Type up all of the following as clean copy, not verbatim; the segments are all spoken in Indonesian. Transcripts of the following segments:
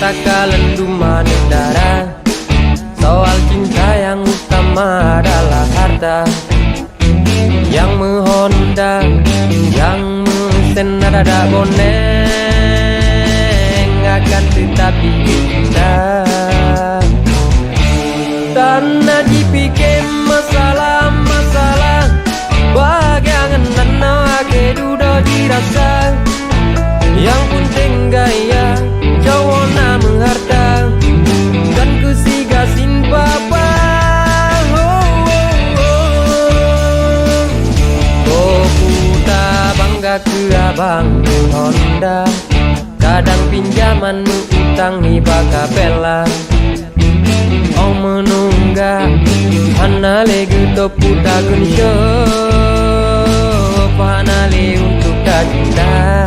katakan cuma darah. Soal cinta yang utama adalah harta. Yang menghonda, yang mesen ada boneng akan tetapi kita tanah dipikir masalah bagangan nana ke duda dirasa. Yang penting gaya cowok namun harta dan kusigasin papa. Bangga ke abang Honda, kadang pinjaman utang ni bakapela. Oh menunggak hanale gitu puta kunsyo hanale untuk cinta.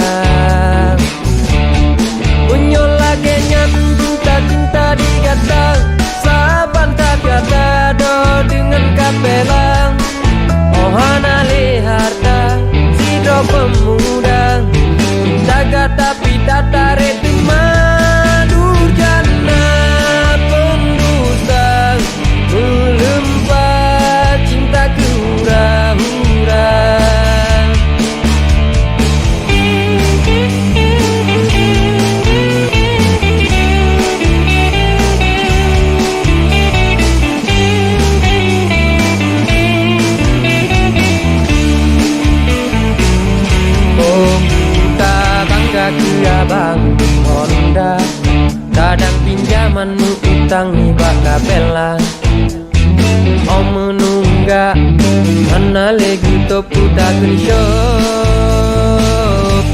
Unyol lagi cinta digata saban tak kata do dengan kapela. Oh hanale harta pemuda jaga tapi tak tarik madur jana pendusta melempar cinta ke hura-hura. Ke abang Honda, kadang pinjaman utang ni bakapela. Oh menunggak mana lagi to puta kerja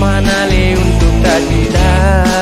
mana le untuk tak tidak.